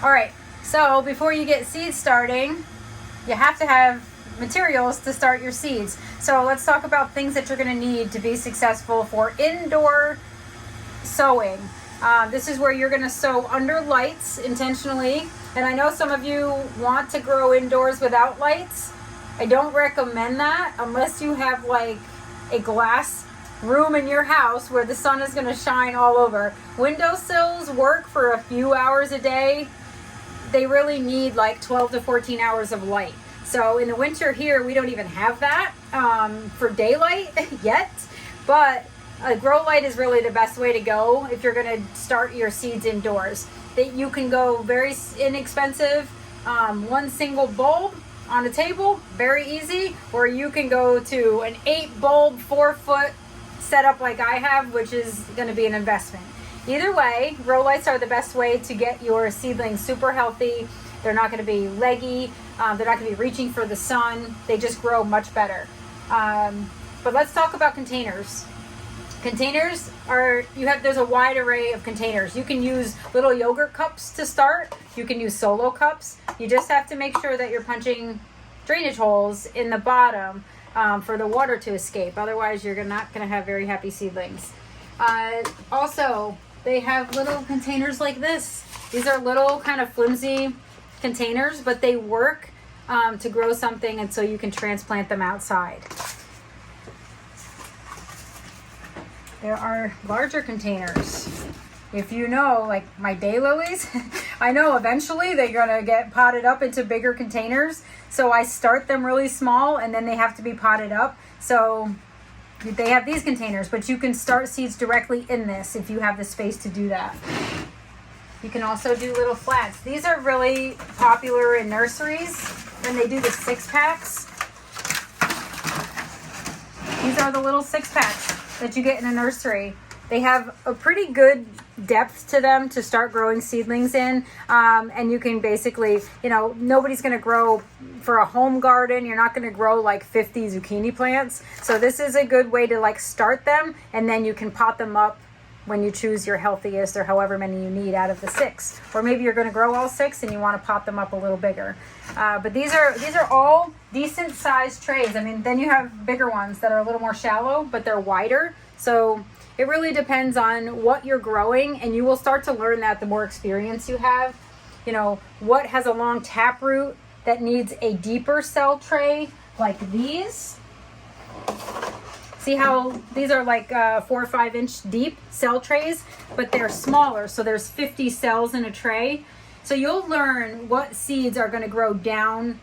All right, so before you get seed starting, you have to have materials to start your seeds. So let's talk about things that you're going to need to be successful for indoor sowing. This is where you're going to sow under lights intentionally. And I know some of you want to grow indoors without lights. I don't recommend that unless you have like a glass room in your house where the sun is going to shine all over. Windowsills work for a few hours a day. They really need like 12 to 14 hours of light. So in the winter here, we don't even have that for daylight yet, but a grow light is really the best way to go if you're going to start your seeds indoors. That you can go very inexpensive, one single bulb on a table, very easy, or you can go to an 8 bulb, 4-foot setup like I have, which is going to be an investment. Either way, grow lights are the best way to get your seedlings super healthy. They're not going to be leggy. They're not going to be reaching for the sun. They just grow much better. But let's talk about containers. Containers are, there's a wide array of containers. You can use little yogurt cups to start. You can use solo cups. You just have to make sure that you're punching drainage holes in the bottom for the water to escape. Otherwise, you're not going to have very happy seedlings. Also, they have little containers like this. These are little kind of flimsy containers, but they work to grow something until you can transplant them outside. There are larger containers. If you know, like my daylilies, I know eventually they're gonna get potted up into bigger containers. So I start them really small and then they have to be potted up. So they have these containers, but you can start seeds directly in this if you have the space to do that. You can also do little flats. These are really popular in nurseries when they do the 6-packs. These are the little 6-packs that you get in a nursery. They have a pretty good depth to them to start growing seedlings in. And you can basically, nobody's going to grow for a home garden. You're not going to grow like 50 zucchini plants. So this is a good way to like start them, and then you can pot them up when you choose your healthiest or however many you need out of the 6. Or maybe you're going to grow all 6 and you want to pot them up a little bigger. But these are all decent sized trays. I mean, then you have bigger ones that are a little more shallow, but they're wider. So it really depends on what you're growing, and you will start to learn that the more experience you have. What has a long taproot that needs a deeper cell tray like these. See how these are like 4 or 5 inch deep cell trays, but they're smaller. So there's 50 cells in a tray. So you'll learn what seeds are going to grow down,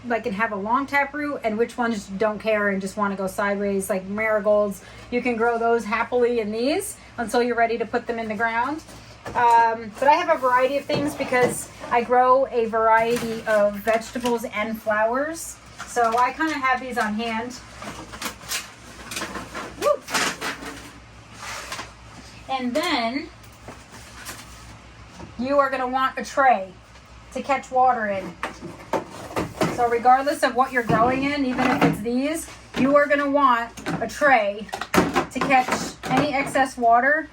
like, and have a long taproot, and which ones don't care and just want to go sideways, like marigolds. You can grow those happily in these until you're ready to put them in the ground. But I have a variety of things because I grow a variety of vegetables and flowers. So I kind of have these on hand. Woo. And then you are going to want a tray to catch water in. So regardless of what you're growing in, even if it's these, you are going to want a tray to catch any excess water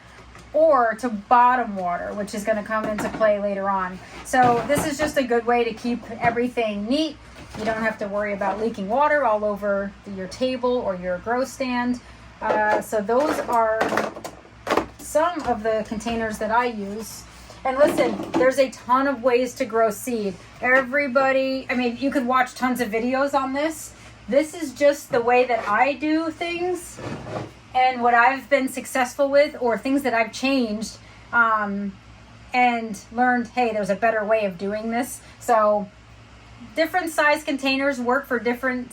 or to bottom water, which is going to come into play later on. So this is just a good way to keep everything neat. You don't have to worry about leaking water all over your table or your grow stand. So those are some of the containers that I use. And listen, there's a ton of ways to grow seed. You could watch tons of videos on this. This is just the way that I do things and what I've been successful with, or things that I've changed and learned, hey, there's a better way of doing this. So different size containers work for different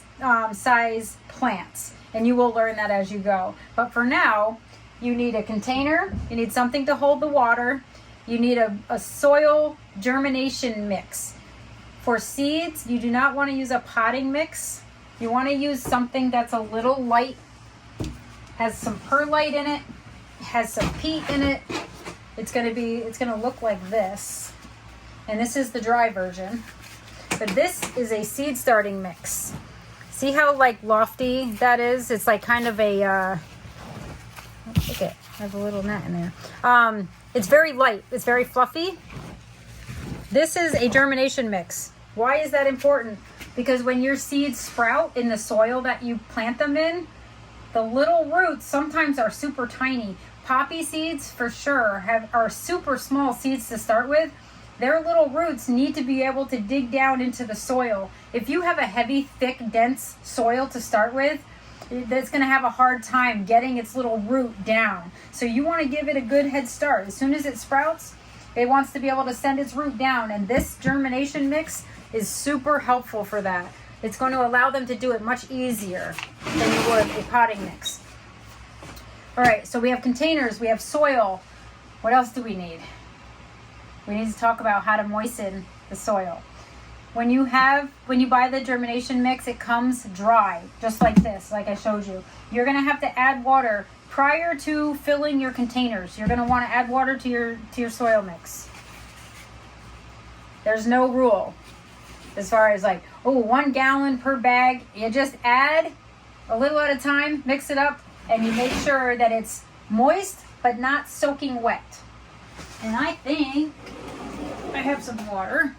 size plants, and you will learn that as you go. But for now, you need a container, you need something to hold the water, you need a soil germination mix. For seeds, you do not want to use a potting mix. You want to use something that's a little light, has some perlite in it, has some peat in it. It's going to look like this. And this is the dry version. But this is a seed starting mix. See how like lofty that is? It's like kind of a, look at, I have a little net in there. It's very light. It's very fluffy. This is a germination mix. Why is that important? Because when your seeds sprout in the soil that you plant them in, the little roots sometimes are super tiny. Poppy seeds for sure are super small seeds to start with. Their little roots need to be able to dig down into the soil. If you have a heavy, thick, dense soil to start with, that's going to have a hard time getting its little root down. So you want to give it a good head start. As soon as it sprouts, it wants to be able to send its root down, and this germination mix is super helpful for that. It's going to allow them to do it much easier than you would a potting mix. All right, so we have containers, we have soil. What else do we need? We need to talk about how to moisten the soil. When you buy the germination mix, it comes dry, just like this, like I showed you. You're going to have to add water prior to filling your containers. You're going to want to add water to your soil mix. There's no rule as far as like, 1 gallon per bag. You just add a little at a time, mix it up, and you make sure that it's moist but not soaking wet. And I think I have some water.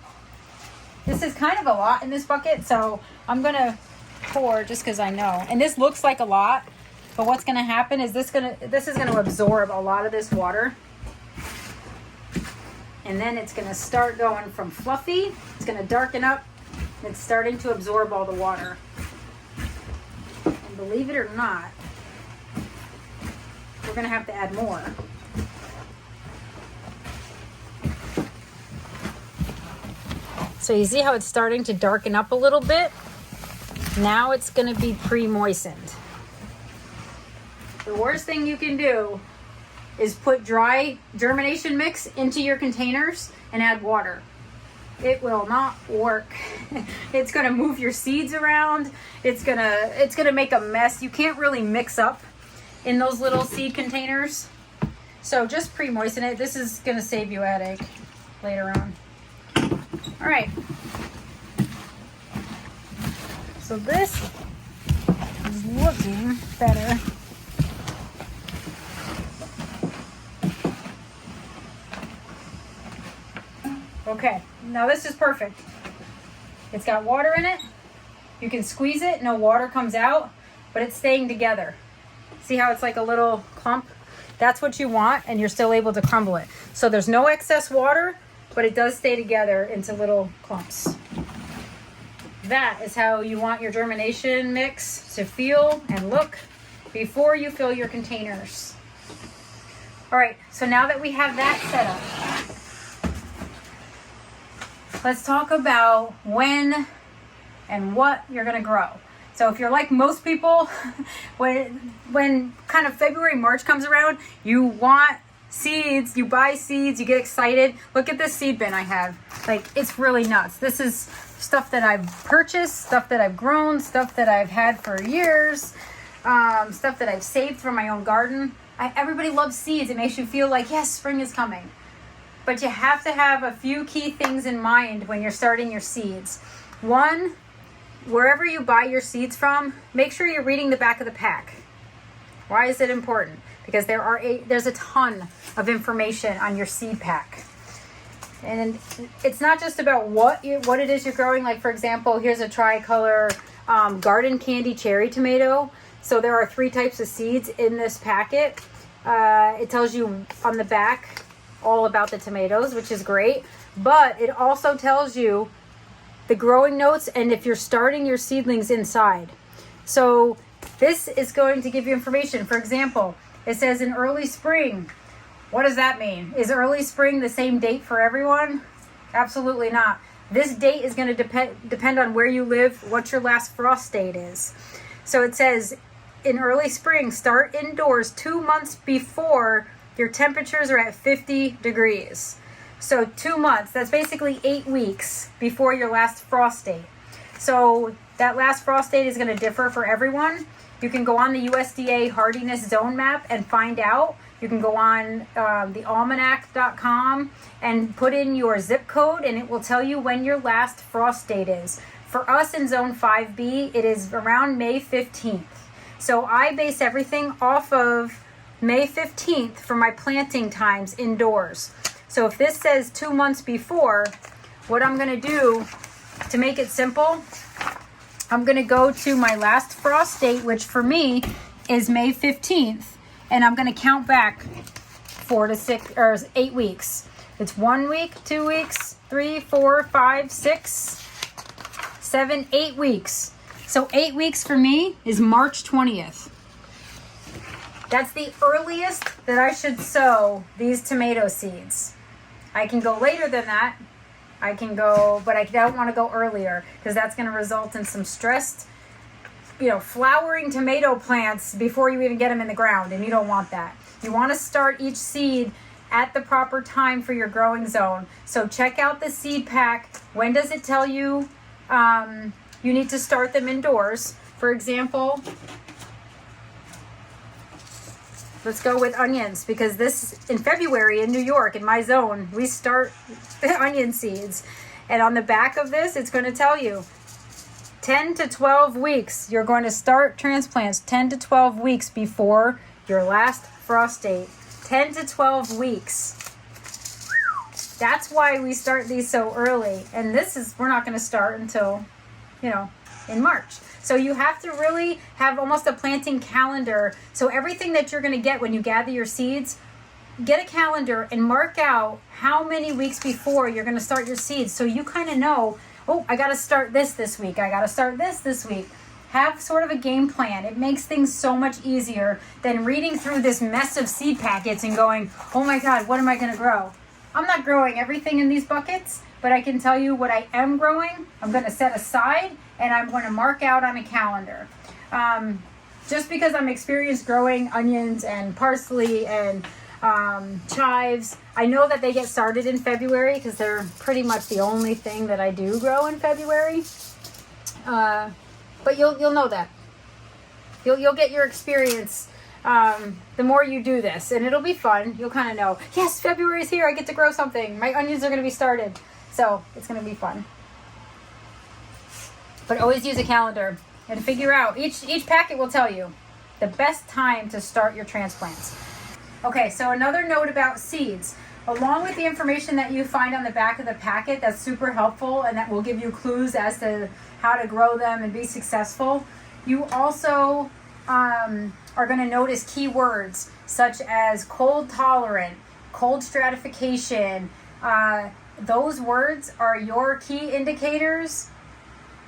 This is kind of a lot in this bucket, so I'm going to pour just because I know. And this looks like a lot, but what's going to happen is this is going to absorb a lot of this water. And then it's going to start going from fluffy. It's going to darken up. It's starting to absorb all the water. And believe it or not, we're going to have to add more. So you see how it's starting to darken up a little bit? Now it's going to be pre-moistened. The worst thing you can do is put dry germination mix into your containers and add water. It will not work. It's going to move your seeds around. It's going to make a mess. You can't really mix up in those little seed containers. So just pre-moisten it. This is going to save you a headache later on. All right. So this is looking better. Okay, now this is perfect. It's got water in it. You can squeeze it, no water comes out, but it's staying together. See how it's like a little clump? That's what you want, and you're still able to crumble it. So there's no excess water, but it does stay together into little clumps. That is how you want your germination mix to feel and look before you fill your containers. All right, so now that we have that set up, let's talk about when and what you're going to grow. So if you're like most people, when kind of February, March comes around, you want seeds, you buy seeds, you get excited. Look at this seed bin I have. Like, it's really nuts. This is stuff that I've purchased, stuff that I've grown, stuff that I've had for years, stuff that I've saved from my own garden. Everybody loves seeds. It makes you feel like, yes, spring is coming. But you have to have a few key things in mind when you're starting your seeds. One, wherever you buy your seeds from, make sure you're reading the back of the pack. Why is it important? Because there's a ton of information on your seed pack. And it's not just about what it is you're growing. Like, for example, here's a tricolor garden candy cherry tomato. So there are 3 types of seeds in this packet. It tells you on the back all about the tomatoes, which is great. But it also tells you the growing notes and if you're starting your seedlings inside. So this is going to give you information. For example, it says in early spring. What does that mean? Is early spring the same date for everyone? Absolutely not. This date is going to depend on where you live, what your last frost date is. So it says in early spring, start indoors 2 months before your temperatures are at 50 degrees. So 2 months, that's basically 8 weeks before your last frost date. So that last frost date is going to differ for everyone. You can go on the USDA hardiness zone map and find out. You can go on thealmanac.com and put in your zip code, and it will tell you when your last frost date is. For us in Zone 5B, it is around May 15th. So I base everything off of May 15th for my planting times indoors. So if this says 2 months before, what I'm going to do to make it simple, I'm going to go to my last frost date, which for me is May 15th, and I'm going to count back 4 to 6 or 8 weeks. It's 1 week, 2 weeks, 3, 4, 5, 6, 7, 8 weeks. So 8 weeks for me is March 20th. That's the earliest that I should sow these tomato seeds. I can go later than that. I can go, but I don't want to go earlier because that's going to result in some stressed, flowering tomato plants before you even get them in the ground, and you don't want that. You want to start each seed at the proper time for your growing zone. So check out the seed pack. When does it tell you you need to start them indoors? For example, let's go with onions, because this in February in New York, in my zone, we start the onion seeds. And on the back of this, it's going to tell you 10 to 12 weeks. You're going to start transplants 10 to 12 weeks before your last frost date. 10 to 12 weeks. That's why we start these so early. And we're not going to start until, in March. So you have to really have almost a planting calendar. So everything that you're going to get when you gather your seeds, get a calendar and mark out how many weeks before you're going to start your seeds. So you kind of know, I got to start this week. I got to start this week. Have sort of a game plan. It makes things so much easier than reading through this mess of seed packets and going, oh my God, what am I going to grow? I'm not growing everything in these buckets, but I can tell you what I am growing. I'm going to set aside and I'm going to mark out on a calendar. Just because I'm experienced growing onions and parsley and chives, I know that they get started in February because they're pretty much the only thing that I do grow in February. But you'll know that. You'll get your experience the more you do this, and it'll be fun. You'll kind of know, yes, February's here. I get to grow something. My onions are going to be started. So it's going to be fun. But always use a calendar and figure out. Each packet will tell you the best time to start your transplants. Okay, so another note about seeds. Along with the information that you find on the back of the packet that's super helpful and that will give you clues as to how to grow them and be successful, you also are going to notice keywords such as cold tolerant, cold stratification. Those words are your key indicators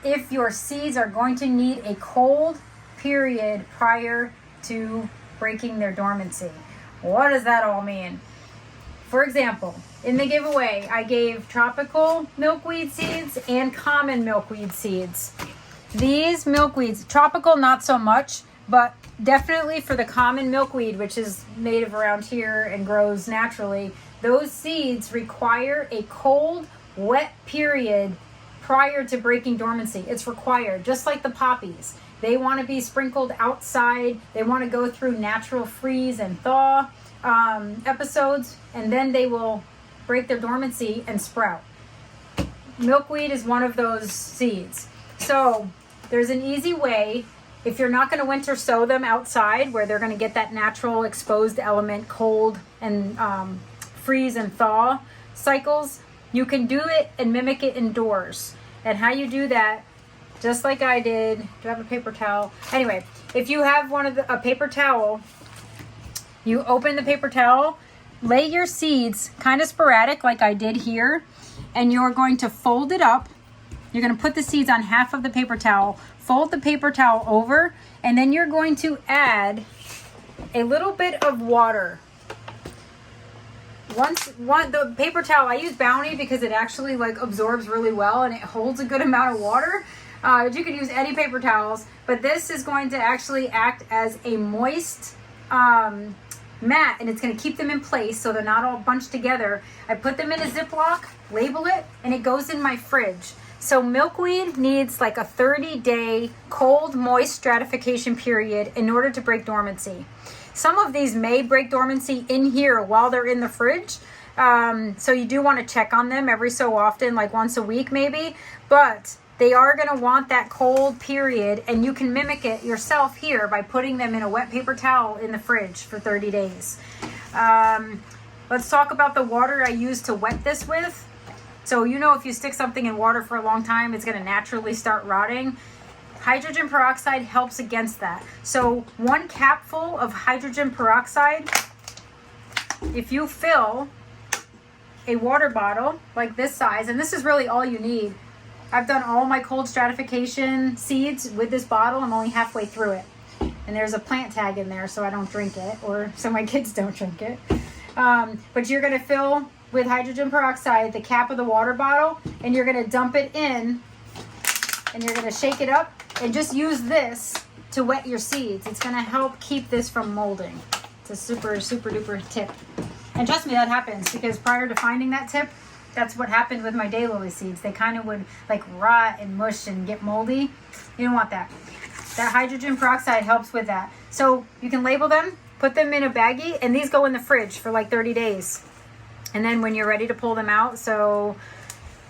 if your seeds are going to need a cold period prior to breaking their dormancy. What does that all mean? For example, in the giveaway, I gave tropical milkweed seeds and common milkweed seeds. These milkweeds, tropical not so much, but definitely for the common milkweed, which is native around here and grows naturally, those seeds require a cold, wet period prior to breaking dormancy. It's required, just like the poppies. They want to be sprinkled outside. They want to go through natural freeze and thaw episodes, and then they will break their dormancy and sprout. Milkweed is one of those seeds. So there's an easy way. If you're not going to winter sow them outside where they're going to get that natural exposed element, cold and freeze and thaw cycles, you can do it and mimic it indoors. And how you do that, just like I did. Do I have a paper towel? Anyway, if you have a paper towel, you open the paper towel, lay your seeds kind of sporadic like I did here, and you're going to fold it up. You're going to put the seeds on half of the paper towel, fold the paper towel over, and then you're going to add a little bit of water. The paper towel, I use Bounty because it actually absorbs really well and it holds a good amount of water. You could use any paper towels, but this is going to actually act as a moist mat, and it's going to keep them in place so they're not all bunched together. I put them in a Ziploc, label it, and it goes in my fridge. So milkweed needs a 30-day cold, moist stratification period in order to break dormancy. Some of these may break dormancy in here while they're in the fridge. So you do want to check on them every so often, once a week maybe. But they are going to want that cold period, and you can mimic it yourself here by putting them in a wet paper towel in the fridge for 30 days. Let's talk about the water I use to wet this with. So you know if you stick something in water for a long time, it's going to naturally start rotting. Hydrogen peroxide helps against that. So 1 capful of hydrogen peroxide, if you fill a water bottle like this size, and this is really all you need. I've done all my cold stratification seeds with this bottle. I'm only halfway through it. And there's a plant tag in there so I don't drink it, or so my kids don't drink it. But you're going to fill with hydrogen peroxide the cap of the water bottle, and you're going to dump it in, and you're going to shake it up, and just use this to wet your seeds. It's going to help keep this from molding. It's a super, super duper tip. And trust me, that happens, because prior to finding that tip, that's what happened with my daylily seeds. They kind of would like rot and mush and get moldy. You don't want that. That hydrogen peroxide helps with that. So you can label them, put them in a baggie, and these go in the fridge for like 30 days. And then when you're ready to pull them out, so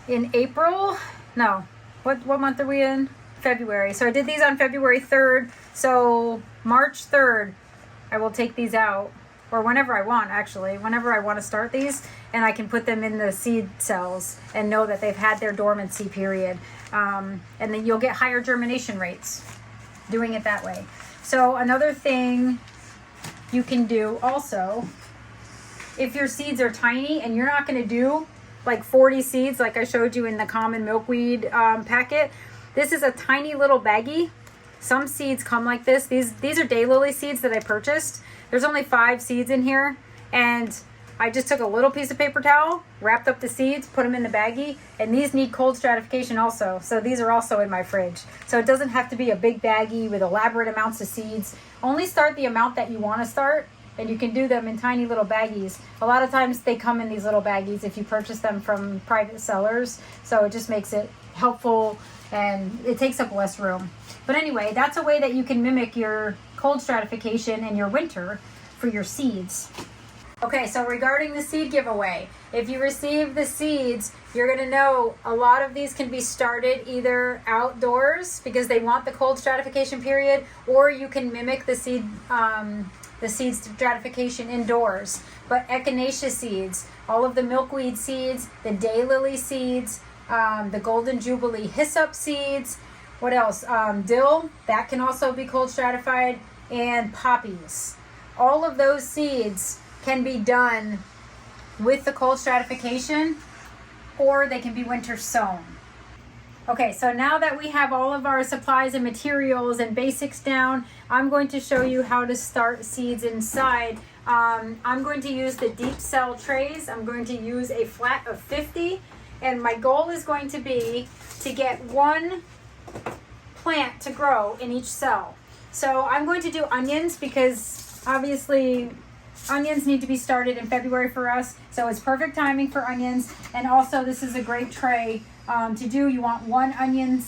in April, no, what month are we in? February. So I did these on February 3rd. So March 3rd, I will take these out, or whenever I want, actually, whenever I want to start these, and I can put them in the seed cells and know that they've had their dormancy period. And then you'll get higher germination rates doing it that way. So another thing you can do also, if your seeds are tiny and you're not going to do like 40 seeds like I showed you in the common milkweed packet, this is a tiny little baggie. Some seeds come like this. These are daylily seeds that I purchased. There's only 5 seeds in here, and I just took a little piece of paper towel, wrapped up the seeds, put them in the baggie, and these need cold stratification also. So these are also in my fridge. So it doesn't have to be a big baggie with elaborate amounts of seeds. Only start the amount that you want to start, and you can do them in tiny little baggies. A lot of times they come in these little baggies if you purchase them from private sellers. So it just makes it helpful, and it takes up less room. But anyway, that's a way that you can mimic your cold stratification in your winter for your seeds. Okay, so regarding the seed giveaway, if you receive the seeds, you're going to know a lot of these can be started either outdoors because they want the cold stratification period, or you can mimic the seed stratification indoors. But echinacea seeds, all of the milkweed seeds, the daylily seeds, the golden jubilee hyssop seeds, what else? Dill, that can also be cold stratified, and poppies. All of those seeds can be done with the cold stratification, or they can be winter sown. Okay, so now that we have all of our supplies and materials and basics down, I'm going to show you how to start seeds inside. I'm going to use the deep cell trays. I'm going to use a flat of 50, and my goal is going to be to get 1 plant to grow in each cell. So I'm going to do onions because obviously onions need to be started in February for us, so it's perfect timing for onions. And also this is a great tray to do. You want one onion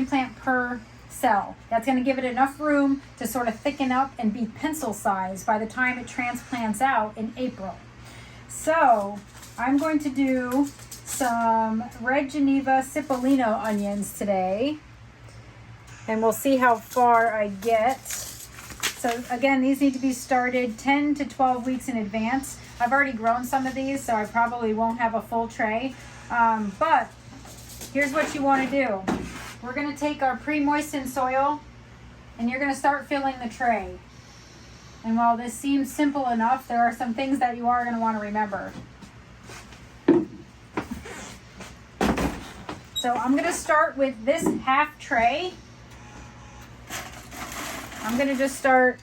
plant per cell. That's going to give it enough room to sort of thicken up and be pencil size by the time it transplants out in April. So I'm going to do some red Geneva Cipollino onions today, and we'll see how far I get. So again, these need to be started 10 to 12 weeks in advance. I've already grown some of these, so I probably won't have a full tray. But here's what you want to do. We're going to take our pre-moistened soil, and you're going to start filling the tray. And while this seems simple enough, there are some things that you are going to want to remember. So I'm going to start with this half tray. I'm going to just start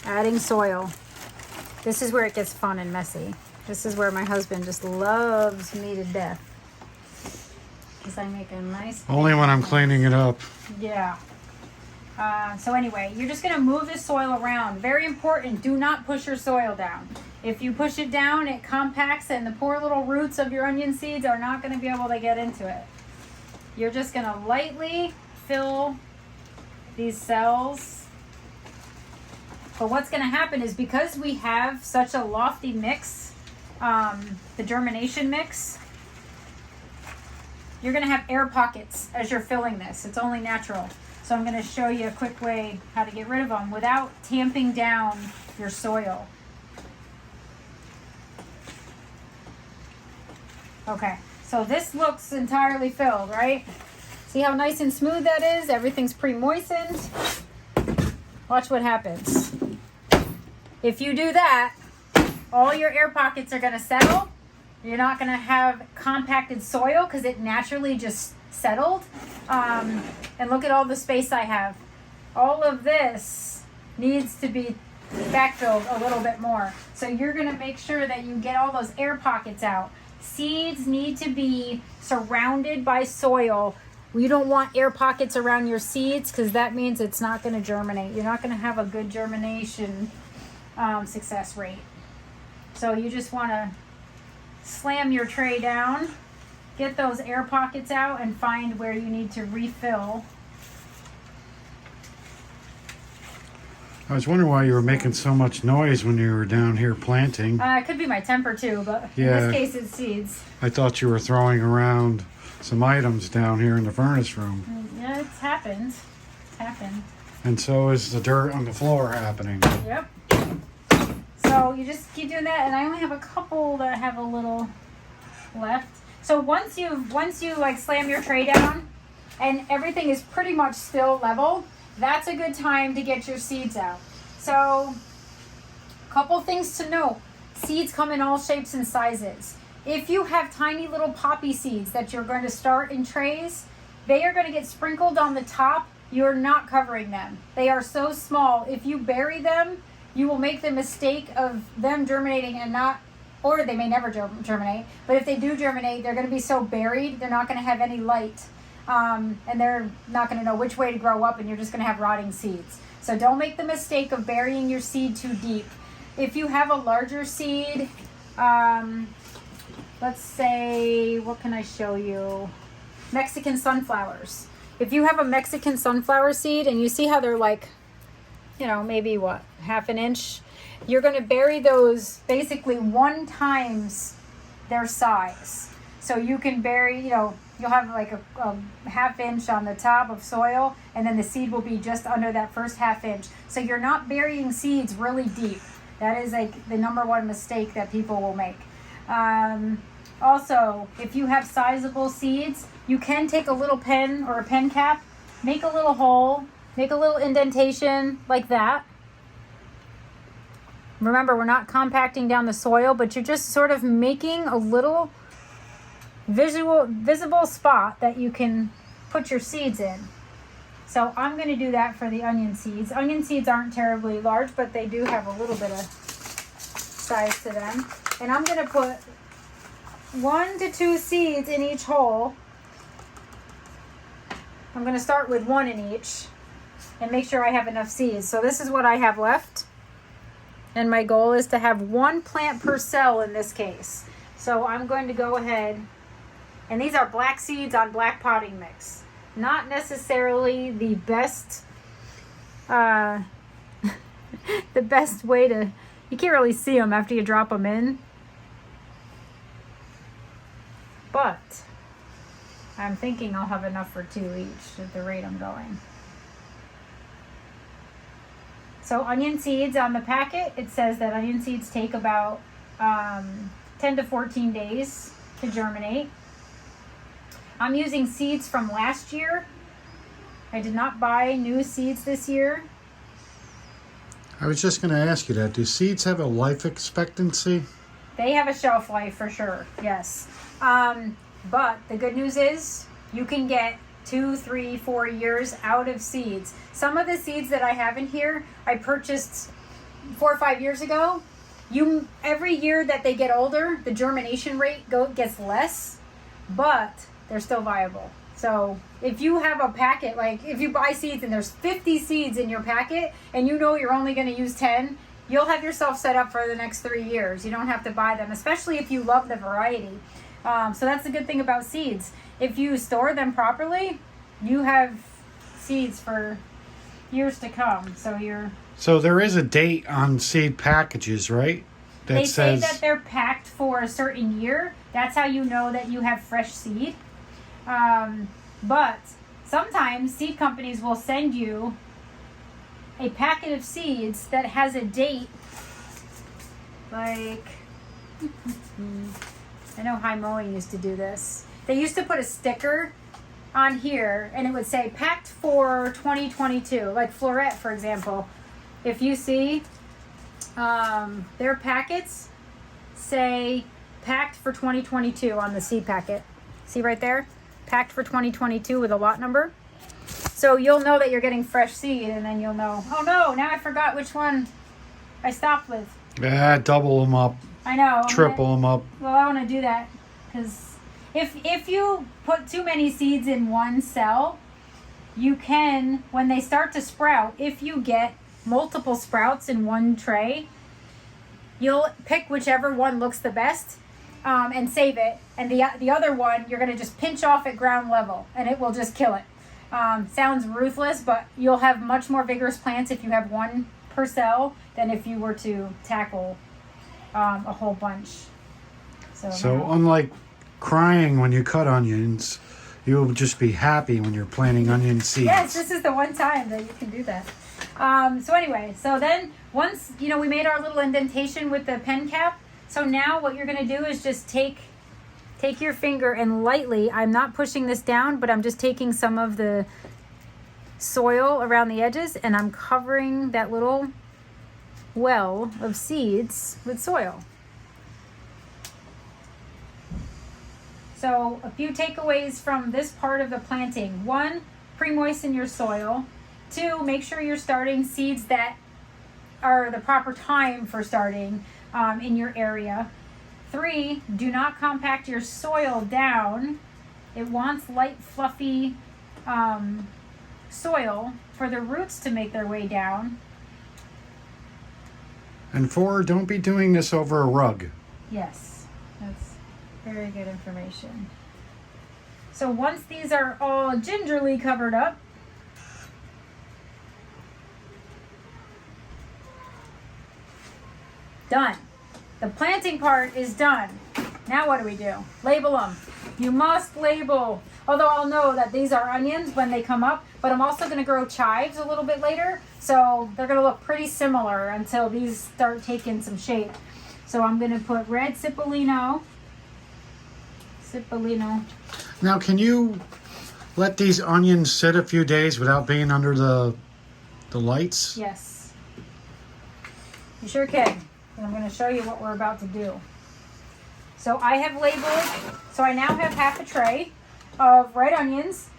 adding soil. This is where it gets fun and messy. This is where my husband just loves me to death. Because I make a nice... Only when I'm cleaning it up. Yeah. So anyway, you're just going to move this soil around. Very important, do not push your soil down. If you push it down, it compacts, and the poor little roots of your onion seeds are not going to be able to get into it. You're just going to lightly fill these cells. But what's going to happen is, because we have such a lofty mix, the germination mix, you're going to have air pockets as you're filling this. It's only natural. So I'm going to show you a quick way how to get rid of them without tamping down your soil. Okay, so this looks entirely filled, right? See how nice and smooth that is? Everything's pre-moistened. Watch what happens. If you do that, all your air pockets are going to settle. You're not going to have compacted soil because it naturally just settled. And look at all the space I have. All of this needs to be backfilled a little bit more. So you're going to make sure that you get all those air pockets out. Seeds need to be surrounded by soil. You don't want air pockets around your seeds because that means it's not going to germinate. You're not going to have a good germination success rate. So you just want to slam your tray down, get those air pockets out, and find where you need to refill. I was wondering why you were making so much noise when you were down here planting. It could be my temper too, but Yeah. in this case it's seeds. I thought you were throwing around some items down here in the furnace room. Yeah, it's happened. It's happened. And so is the dirt on the floor happening. Yep. So you just keep doing that, and I only have a couple that have a little left. So once you like slam your tray down and everything is pretty much still level, that's a good time to get your seeds out. So a couple things to note. Seeds come in all shapes and sizes. If you have tiny little poppy seeds that you're going to start in trays, they are going to get sprinkled on the top. You're not covering them. They are so small. If you bury them, you will make the mistake of them germinating and not, or they may never germinate, but if they do germinate, they're going to be so buried, they're not going to have any light. And they're not going to know which way to grow up, and you're just going to have rotting seeds. So don't make the mistake of burying your seed too deep. If you have a larger seed, let's say, what can I show you? Mexican sunflowers. If you have a Mexican sunflower seed and you see how they're like, you know, maybe what, half an inch, you're going to bury those basically 1 times their size. So you can bury, you know, you'll have like a half inch on the top of soil, and then the seed will be just under that first half inch. So you're not burying seeds really deep. That is like the number one mistake that people will make. Also, if you have sizable seeds, you can take a little pen or a pen cap, make a little hole, make a little indentation like that. Remember, we're not compacting down the soil, but you're just sort of making a little visible spot that you can put your seeds in. So I'm going to do that for the onion seeds. Onion seeds aren't terribly large, but they do have a little bit of size to them. And I'm going to put 1 to 2 seeds in each hole. I'm going to start with 1 in each and make sure I have enough seeds. So this is what I have left. And my goal is to have 1 plant per cell in this case. So I'm going to go ahead, and these are black seeds on black potting mix. Not necessarily the best, the best way to, you can't really see them after you drop them in. But I'm thinking I'll have enough for 2 each at the rate I'm going. So onion seeds on the packet, it says that onion seeds take about 10 to 14 days to germinate. I'm using seeds from last year. I did not buy new seeds this year. I was just going to ask you that. Do seeds have a life expectancy? They have a shelf life for sure, yes. But the good news is you can get 2, 3, 4 years out of seeds. Some of the seeds that I have in here, I purchased 4 or 5 years ago. Every year that they get older, the germination rate gets less, but they're still viable. So if you have a packet, like if you buy seeds and there's 50 seeds in your packet and you know you're only going to use 10, you'll have yourself set up for the next 3 years. You don't have to buy them, especially if you love the variety. So that's the good thing about seeds. If you store them properly, you have seeds for years to come. So there is a date on seed packages, right? They say that they're packed for a certain year. That's how you know that you have fresh seed. But sometimes seed companies will send you a packet of seeds that has a date like I know High Mowing used to do this. They used to put a sticker on here and it would say packed for 2022. Like Florette, for example. If you see their packets say packed for 2022 on the seed packet. See right there? Packed for 2022 with a lot number. So you'll know that you're getting fresh seed, and then you'll know, oh no, now I forgot which one I stopped with. Yeah, double them up. I know. Triple them up. Well, I want to do that because if you put too many seeds in one cell, you can, when they start to sprout, if you get multiple sprouts in one tray, you'll pick whichever one looks the best and save it. And the other one, you're going to just pinch off at ground level and it will just kill it. Sounds ruthless, but you'll have much more vigorous plants if you have one per cell than if you were to tackle a whole bunch. So unlike crying when you cut onions, you'll just be happy when you're planting onion seeds. Yes, this is the one time that you can do that. So anyway, so then once, we made our little indentation with the pen cap. So now what you're going to do is just take your finger and lightly, I'm not pushing this down, but I'm just taking some of the soil around the edges and I'm covering that little well of seeds with soil. So a few takeaways from this part of the planting. 1, pre-moisten your soil. 2, make sure you're starting seeds that are the proper time for starting in your area. 3, do not compact your soil down. It wants light, fluffy soil for the roots to make their way down. And 4, don't be doing this over a rug. Yes, that's very good information. So once these are all gingerly covered up, done. The planting part is done. Now what do? Label them. You must label. Although I'll know that these are onions when they come up, but I'm also going to grow chives a little bit later, so they're going to look pretty similar until these start taking some shape. So I'm going to put red Cipollino. Now, can you let these onions sit a few days without being under the lights? Yes. You sure can. And I'm going to show you what we're about to do. So I have labeled, so I now have half a tray of red onions.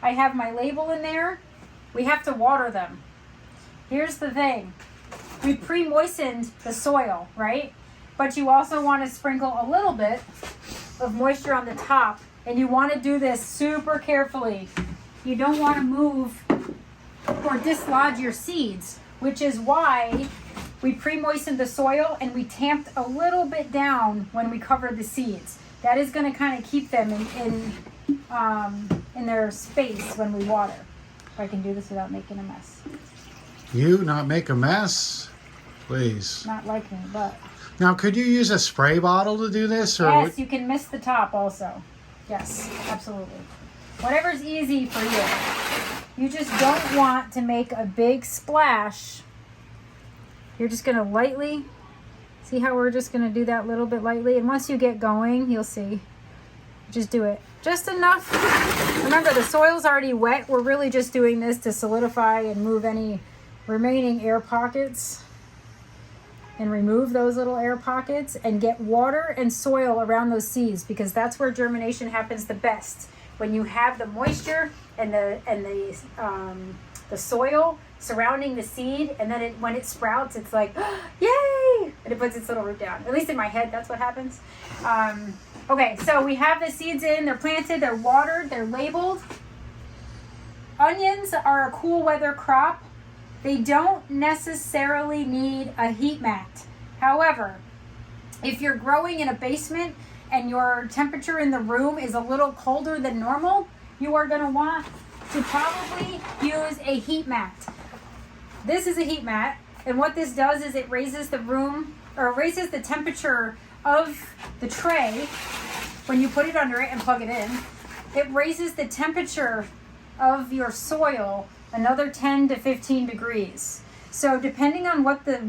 I have my label in there. We have to water them. Here's the thing. We pre-moistened the soil, right? But you also want to sprinkle a little bit of moisture on the top. And you want to do this super carefully. You don't want to move or dislodge your seeds, which is why we pre-moistened the soil and we tamped a little bit down when we covered the seeds. That is going to kind of keep them in their space when we water. If I can do this without making a mess. You not make a mess? Please. Not like me, but... Now, could you use a spray bottle to do this? Or yes, you can mist the top also. Yes, absolutely. Whatever's easy for you. You just don't want to make a big splash. You're just going to lightly, see how we're just going to do that little bit lightly? And once you get going, you'll see. Just do it. Just enough. Remember, the soil's already wet. We're really just doing this to solidify and move any remaining air pockets. And remove those little air pockets and get water and soil around those seeds, because that's where germination happens the best. When you have the moisture and the soil surrounding the seed, and then when it sprouts, it's like, yay! And it puts its little root down. At least in my head, that's what happens. Okay, so we have the seeds in, they're planted, they're watered, they're labeled. Onions are a cool weather crop. They don't necessarily need a heat mat. However, if you're growing in a basement and your temperature in the room is a little colder than normal, you are going to want to probably use a heat mat. This is a heat mat, and what this does is it raises the room, or raises the temperature of the tray when you put it under it and plug it in. It raises the temperature of your soil another 10 to 15 degrees. So depending on what the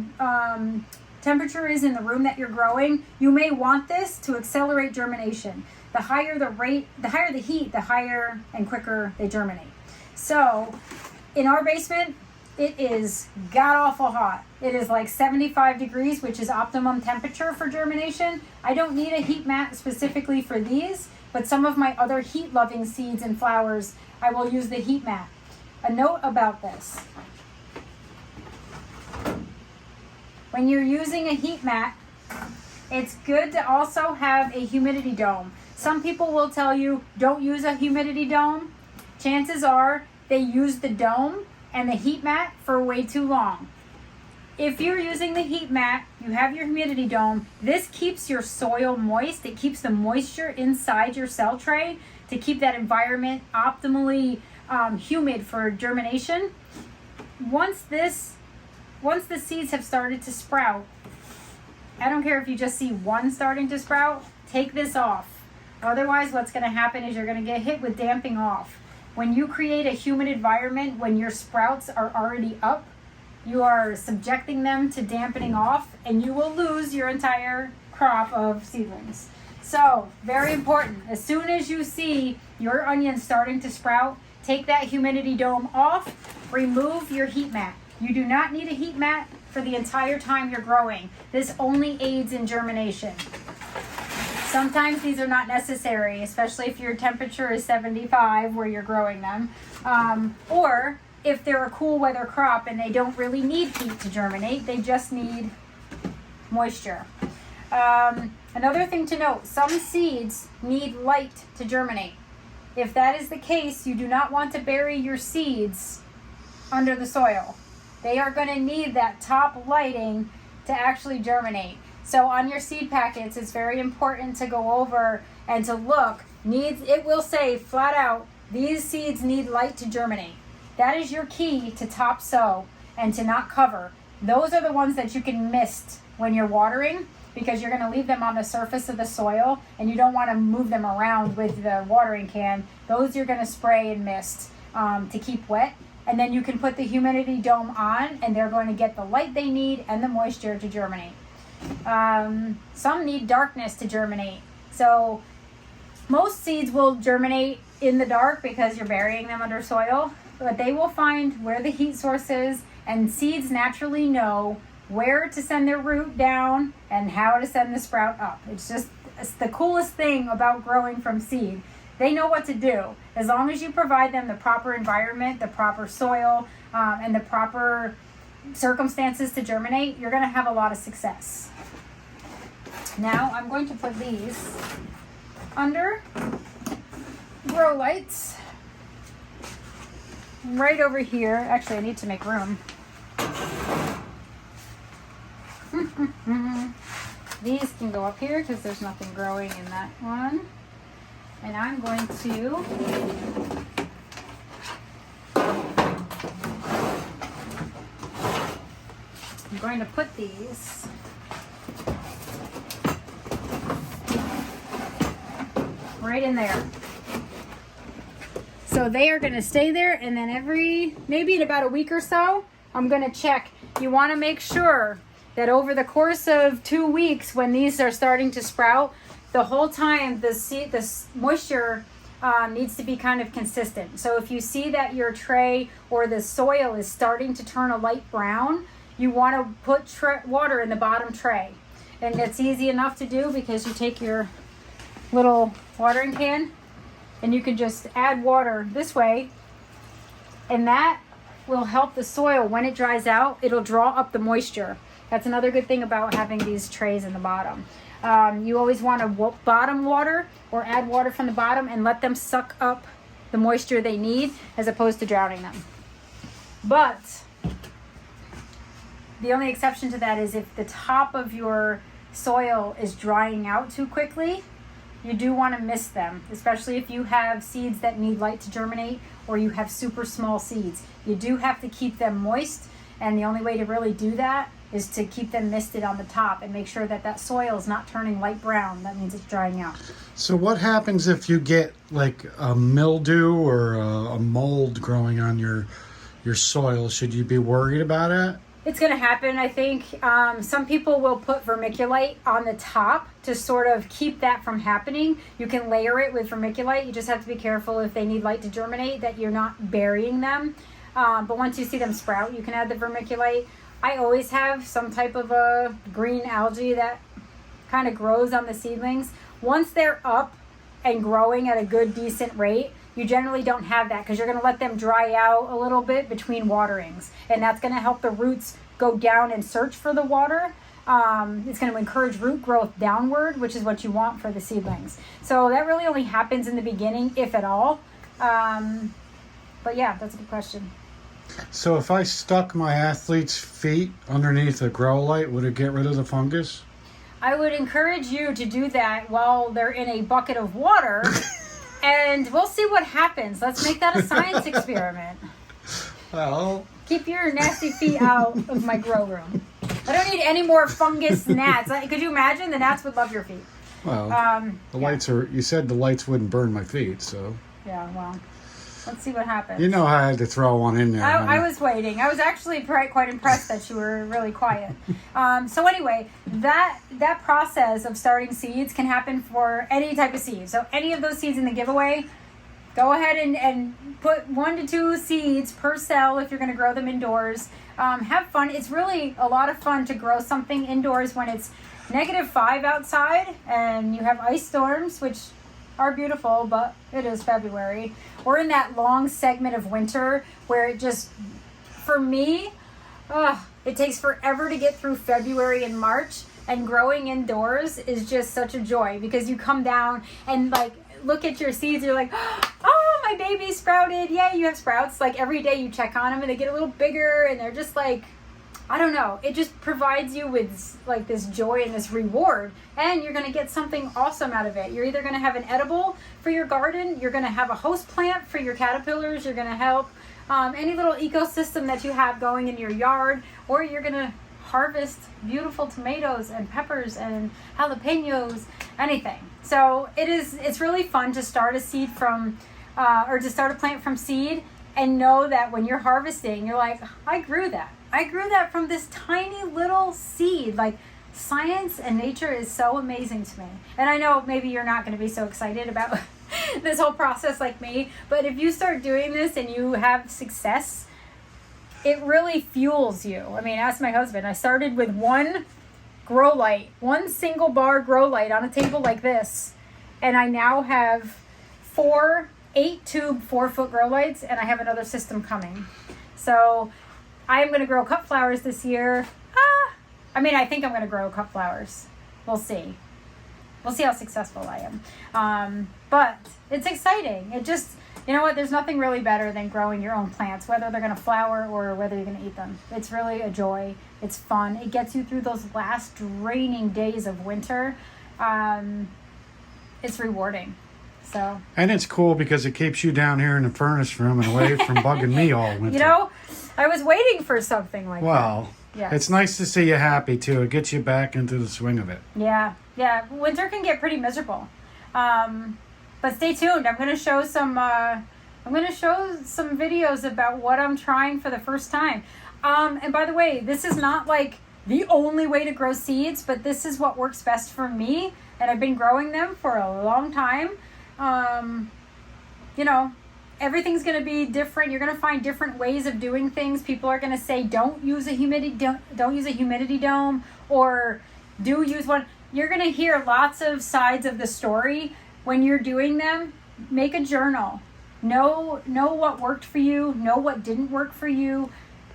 temperature is in the room that you're growing, you may want this to accelerate germination. The higher the rate, the higher the heat, the higher and quicker they germinate. So in our basement, it is god awful hot. It is like 75 degrees, which is optimum temperature for germination. I don't need a heat mat specifically for these, but some of my other heat loving seeds and flowers, I will use the heat mat. A note about this. When you're using a heat mat, it's good to also have a humidity dome. Some people will tell you don't use a humidity dome. Chances are they use the dome and the heat mat for way too long. If you're using the heat mat, you have your humidity dome, this keeps your soil moist. It keeps the moisture inside your cell tray to keep that environment optimally humid for germination. Once the seeds have started to sprout, I don't care if you just see one starting to sprout, take this off. Otherwise, what's going to happen is you're going to get hit with damping off. When you create a humid environment, when your sprouts are already up, you are subjecting them to dampening off, and you will lose your entire crop of seedlings. So, very important. As soon as you see your onions starting to sprout, take that humidity dome off, remove your heat mat. You do not need a heat mat for the entire time you're growing. This only aids in germination. Sometimes these are not necessary, especially if your temperature is 75 where you're growing them. Or if they're a cool weather crop and they don't really need heat to germinate, they just need moisture. Another thing to note, some seeds need light to germinate. If that is the case, you do not want to bury your seeds under the soil. They are going to need that top lighting to actually germinate. So on your seed packets, it's very important to go over and to look. It will say flat out, these seeds need light to germinate. That is your key to top sow and to not cover. Those are the ones that you can mist when you're watering, because you're going to leave them on the surface of the soil and you don't want to move them around with the watering can. Those you're going to spray and mist to keep wet. And then you can put the humidity dome on and they're going to get the light they need and the moisture to germinate. Some need darkness to germinate. So most seeds will germinate in the dark because you're burying them under soil, but they will find where the heat source is, and seeds naturally know where to send their root down and how to send the sprout up. It's the coolest thing about growing from seed. They know what to do. As long as you provide them the proper environment, the proper soil, and the proper circumstances to germinate, you're going to have a lot of success. Now I'm going to put these under grow lights right over here. Actually, I need to make room. These can go up here because there's nothing growing in that one. And I'm going to put these right in there. So they are going to stay there, and then maybe in about a week or so, I'm going to check. You want to make sure that over the course of 2 weeks, when these are starting to sprout, the whole time the moisture needs to be kind of consistent. So if you see that your tray or the soil is starting to turn a light brown, you want to put water in the bottom tray. And it's easy enough to do because you take your little watering can and you can just add water this way, and that will help the soil. When it dries out, it'll draw up the moisture. That's another good thing about having these trays in the bottom. You always want to bottom water or add water from the bottom and let them suck up the moisture they need as opposed to drowning them. But the only exception to that is if the top of your soil is drying out too quickly, you do want to mist them, especially if you have seeds that need light to germinate or you have super small seeds. You do have to keep them moist, and the only way to really do that is to keep them misted on the top and make sure that that soil is not turning light brown. That means it's drying out. So what happens if you get like a mildew or a mold growing on your soil? Should you be worried about it? It's going to happen, I think. Some people will put vermiculite on the top to sort of keep that from happening. You can layer it with vermiculite. You just have to be careful if they need light to germinate that you're not burying them. But once you see them sprout, you can add the vermiculite. I always have some type of a green algae that kind of grows on the seedlings. Once they're up and growing at a good, decent rate, you generally don't have that because you're going to let them dry out a little bit between waterings. And that's going to help the roots go down and search for the water. It's going to encourage root growth downward, which is what you want for the seedlings. So that really only happens in the beginning, if at all. But yeah, that's a good question. So if I stuck my athlete's feet underneath a grow light, would it get rid of the fungus? I would encourage you to do that while they're in a bucket of water. And we'll see what happens. Let's make that a science experiment. Well, keep your nasty feet out of my grow room. I don't need any more fungus gnats. Could you imagine? The gnats would love your feet. Well, the lights are, you said the lights wouldn't burn my feet, so. Yeah, well, let's see what happens. You know I had to throw one in there. I was waiting. I was actually quite impressed that you were really quiet. So anyway, that process of starting seeds can happen for any type of seed. So any of those seeds in the giveaway, go ahead and put 1 to 2 seeds per cell if you're going to grow them indoors. Have fun. It's really a lot of fun to grow something indoors when it's -5 outside and you have ice storms, which are beautiful, but it is February. We're in that long segment of winter where it just, for me, it takes forever to get through February and March, and growing indoors is just such a joy because you come down and like look at your seeds, you're like, oh, my baby sprouted. Yay, you have sprouts. Like every day you check on them and they get a little bigger and they're just like, I don't know. It just provides you with like this joy and this reward, and you're going to get something awesome out of it. You're either going to have an edible for your garden, you're going to have a host plant for your caterpillars, you're going to help any little ecosystem that you have going in your yard, or you're going to harvest beautiful tomatoes and peppers and jalapenos, anything. So it's really fun to start a seed from, or to start a plant from seed and know that when you're harvesting, you're like, I grew that. I grew that from this tiny little seed. Like, science and nature is so amazing to me. And I know maybe you're not going to be so excited about this whole process like me, but if you start doing this and you have success, it really fuels you. I mean, ask my husband. I started with one grow light, one single bar grow light on a table like this, and I now have 4 8-tube 4-foot grow lights, and I have another system coming. So I'm going to grow cut flowers this year. I think I'm going to grow cut flowers. We'll see. We'll see how successful I am. But it's exciting. It just, you know what? There's nothing really better than growing your own plants, whether they're going to flower or whether you're going to eat them. It's really a joy. It's fun. It gets you through those last draining days of winter. It's rewarding. So. And it's cool because it keeps you down here in the furnace room and away from bugging me all winter. You know, I was waiting for something like that. Well, yes. It's nice to see you happy too. It gets you back into the swing of it. Yeah. Winter can get pretty miserable, but stay tuned. I'm going to show some. I'm going to show some videos about what I'm trying for the first time. And by the way, this is not like the only way to grow seeds, but this is what works best for me, and I've been growing them for a long time. You know, everything's going to be different. You're going to find different ways of doing things. People are going to say, don't use a humidity dome, or do use one. You're going to hear lots of sides of the story when you're doing them. Make a journal. Know what worked for you. Know what didn't work for you.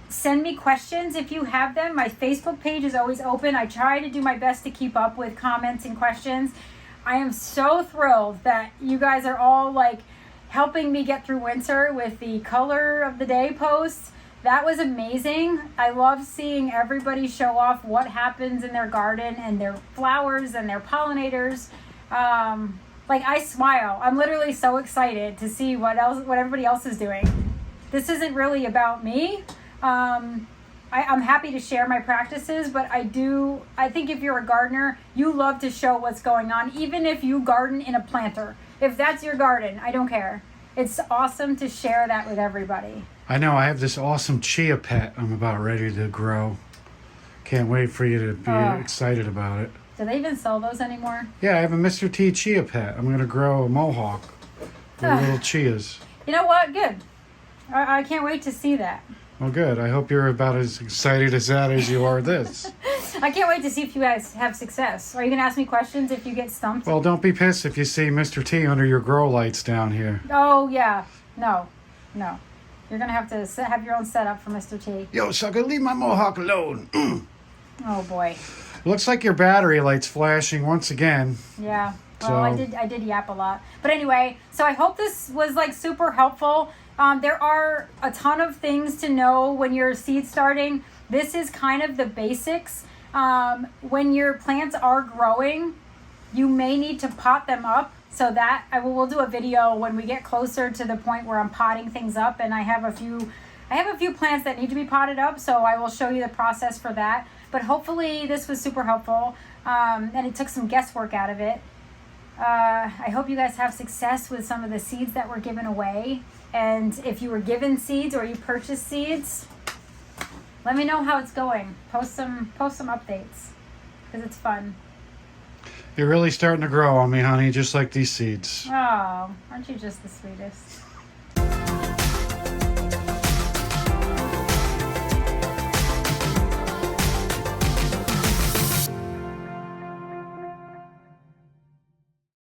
Send me questions if you have them. My Facebook page is always open. I try to do my best to keep up with comments and questions. I am so thrilled that you guys are all like helping me get through winter with the color of the day posts. That was amazing. I love seeing everybody show off what happens in their garden and their flowers and their pollinators. Like, I smile. I'm literally so excited to see what everybody else is doing. This isn't really about me. I'm happy to share my practices, but I think if you're a gardener, you love to show what's going on, even if you garden in a planter. If that's your garden, I don't care. it's awesome to share that with everybody. I know. I have this awesome chia pet I'm about ready to grow. Can't wait for you to be excited about it. Do they even sell those anymore? Yeah, I have a Mr. T chia pet. I'm going to grow a mohawk with little chias. You know what? Good. I can't wait to see that. Well, good. I hope you're about as excited as that as you are this. I can't wait to see if you guys have success. Are you going to ask me questions if you get stumped? Well, don't be pissed if you see Mr. T under your grow lights down here. Oh, yeah. No. You're going to have to have your own setup for Mr. T. Yo, sucker, leave my mohawk alone. Oh, boy. Looks like your battery light's flashing once again. Yeah. Well, So- I did yap a lot. But anyway, so I hope this was like super helpful. There are a ton of things to know when you're seed starting. This is kind of the basics. When your plants are growing, you may need to pot them up. So that we'll do a video when we get closer to the point where I'm potting things up, and I have a few plants that need to be potted up, so I will show you the process for that. But hopefully this was super helpful, and it took some guesswork out of it. I hope you guys have success with some of the seeds that were given away. And if you were given seeds or you purchased seeds, let me know how it's going. Post some updates, because it's fun. You're really starting to grow on me, honey, just like these seeds. Oh, aren't you just the sweetest?